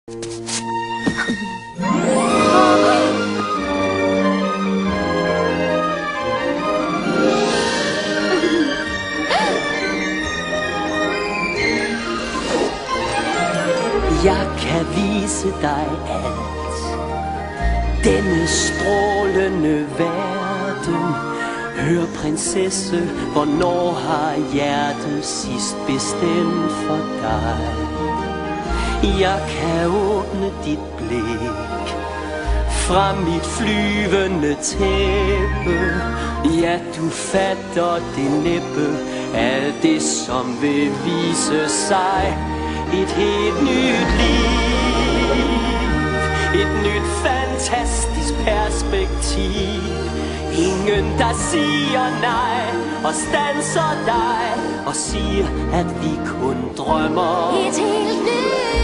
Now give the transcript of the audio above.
Jeg kan vise dig alt. Denne strålende verden. Hør, prinsesse, hvornår har hjertet sidst bestemt for dig? Jeg kan åbne dit blik fra mit flyvende tæppe. Ja, du fatter det næppe. Alt det, som vil vise sig. Et helt nyt liv. Et nyt fantastisk perspektiv. Ingen, der siger nej og standser dig og siger, at vi kun drømmer. Et helt nyt